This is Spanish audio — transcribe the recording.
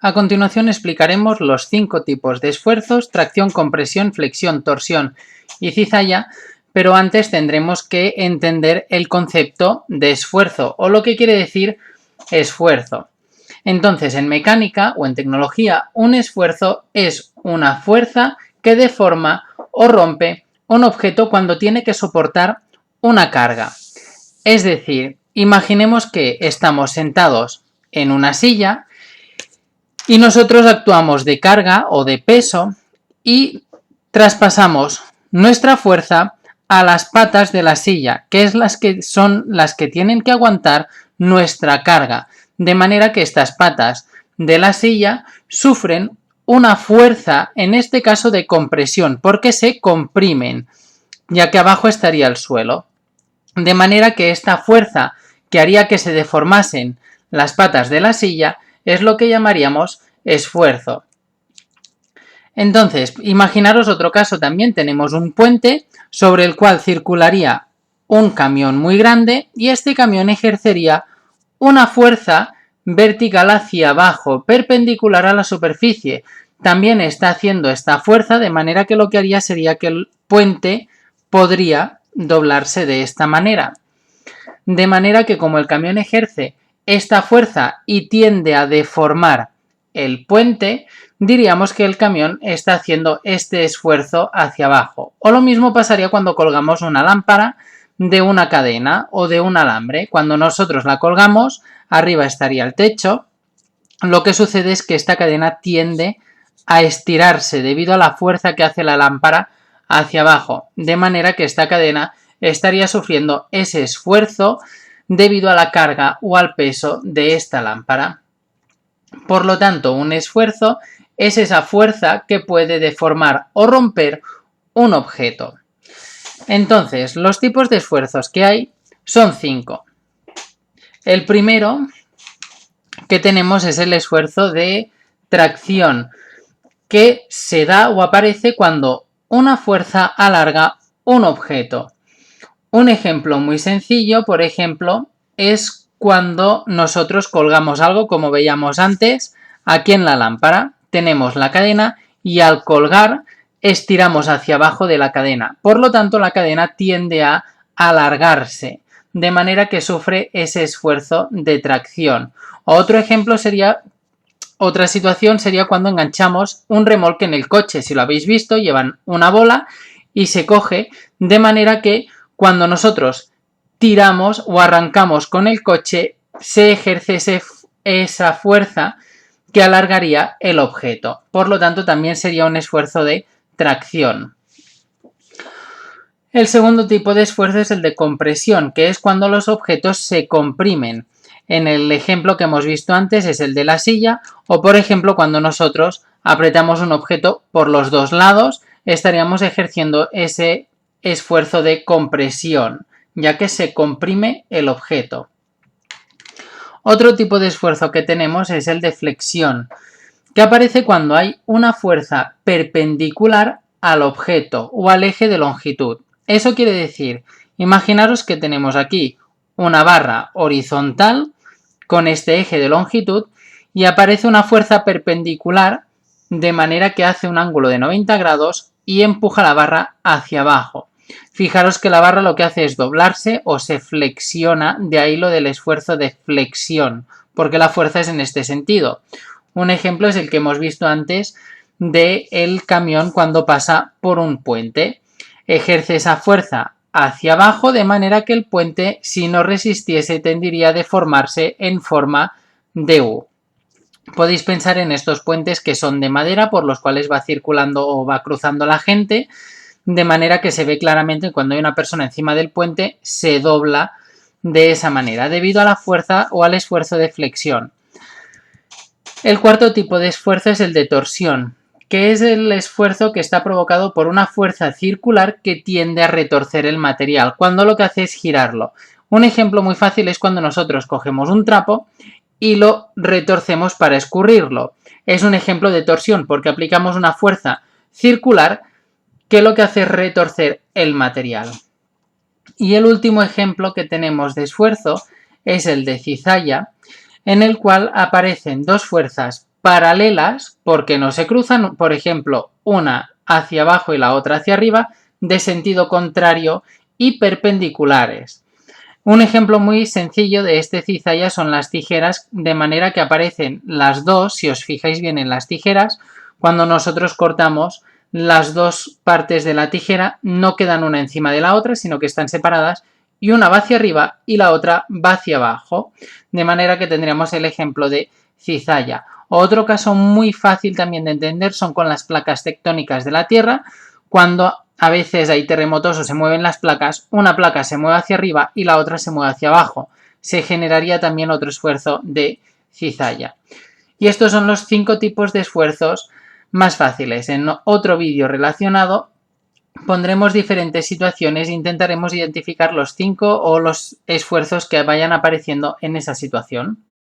A continuación explicaremos los 5 tipos de esfuerzos: tracción, compresión, flexión, torsión y cizalla, pero antes tendremos que entender el concepto de esfuerzo o lo que quiere decir esfuerzo. Entonces, en mecánica o en tecnología, un esfuerzo es una fuerza que deforma o rompe un objeto cuando tiene que soportar una carga. Es decir, imaginemos que estamos sentados en una silla y nosotros actuamos de carga o de peso y traspasamos nuestra fuerza a las patas de la silla, que son las que tienen que aguantar nuestra carga, de manera que estas patas de la silla sufren una fuerza, en este caso de compresión, porque se comprimen, ya que abajo estaría el suelo. De manera que esta fuerza que haría que se deformasen las patas de la silla es lo que llamaríamos esfuerzo. Entonces, imaginaros otro caso también. Tenemos un puente sobre el cual circularía un camión muy grande y este camión ejercería una fuerza vertical hacia abajo, perpendicular a la superficie. También está haciendo esta fuerza, de manera que lo que haría sería que el puente podría doblarse de esta manera. De manera que como el camión ejerce esta fuerza y tiende a deformar el puente, diríamos que el camión está haciendo este esfuerzo hacia abajo. O lo mismo pasaría cuando colgamos una lámpara de una cadena o de un alambre. Cuando nosotros la colgamos, arriba estaría el techo. Lo que sucede es que esta cadena tiende a estirarse debido a la fuerza que hace la lámpara hacia abajo, de manera que esta cadena estaría sufriendo ese esfuerzo debido a la carga o al peso de esta lámpara. Por lo tanto, un esfuerzo es esa fuerza que puede deformar o romper un objeto. Entonces, los tipos de esfuerzos que hay son 5. El primero que tenemos es el esfuerzo de tracción, que se da o aparece cuando una fuerza alarga un objeto. Un ejemplo muy sencillo, por ejemplo, es cuando nosotros colgamos algo, como veíamos antes, aquí en la lámpara. Tenemos la cadena y al colgar estiramos hacia abajo de la cadena. Por lo tanto, la cadena tiende a alargarse, de manera que sufre ese esfuerzo de tracción. Otro ejemplo sería... Otra situación sería cuando enganchamos un remolque en el coche. Si lo habéis visto, llevan una bola y se coge, de manera que cuando nosotros tiramos o arrancamos con el coche, se ejerce esa fuerza que alargaría el objeto. Por lo tanto, también sería un esfuerzo de tracción. El segundo tipo de esfuerzo es el de compresión, que es cuando los objetos se comprimen. En el ejemplo que hemos visto antes es el de la silla, o por ejemplo cuando nosotros apretamos un objeto por los dos lados, estaríamos ejerciendo ese esfuerzo de compresión, ya que se comprime el objeto. Otro tipo de esfuerzo que tenemos es el de flexión, que aparece cuando hay una fuerza perpendicular al objeto o al eje de longitud. Eso quiere decir, imaginaros que tenemos aquí una barra horizontal con este eje de longitud y aparece una fuerza perpendicular de manera que hace un ángulo de 90 grados y empuja la barra hacia abajo. Fijaros que la barra lo que hace es doblarse o se flexiona, de ahí lo del esfuerzo de flexión, porque la fuerza es en este sentido. Un ejemplo es el que hemos visto antes del camión cuando pasa por un puente. Ejerce esa fuerza hacia abajo, de manera que el puente, si no resistiese, tendería a deformarse en forma de U. Podéis pensar en estos puentes que son de madera, por los cuales va circulando o va cruzando la gente, de manera que se ve claramente cuando hay una persona encima del puente, se dobla de esa manera, debido a la fuerza o al esfuerzo de flexión. El cuarto tipo de esfuerzo es el de torsión, que es el esfuerzo que está provocado por una fuerza circular que tiende a retorcer el material, cuando lo que hace es girarlo. Un ejemplo muy fácil es cuando nosotros cogemos un trapo y lo retorcemos para escurrirlo. Es un ejemplo de torsión porque aplicamos una fuerza circular que lo que hace es retorcer el material. Y el último ejemplo que tenemos de esfuerzo es el de cizalla, en el cual aparecen dos fuerzas paralelas porque no se cruzan, por ejemplo, una hacia abajo y la otra hacia arriba, de sentido contrario y perpendiculares. Un ejemplo muy sencillo de este cizalla son las tijeras, de manera que aparecen las dos, si os fijáis bien en las tijeras, cuando nosotros cortamos las dos partes de la tijera no quedan una encima de la otra, sino que están separadas y una va hacia arriba y la otra va hacia abajo, de manera que tendríamos el ejemplo de cizalla. Otro caso muy fácil también de entender son con las placas tectónicas de la Tierra, cuando a veces hay terremotos o se mueven las placas, una placa se mueve hacia arriba y la otra se mueve hacia abajo. Se generaría también otro esfuerzo de cizalla. Y estos son los 5 tipos de esfuerzos más fáciles. En otro vídeo relacionado pondremos diferentes situaciones e intentaremos identificar los 5 o los esfuerzos que vayan apareciendo en esa situación.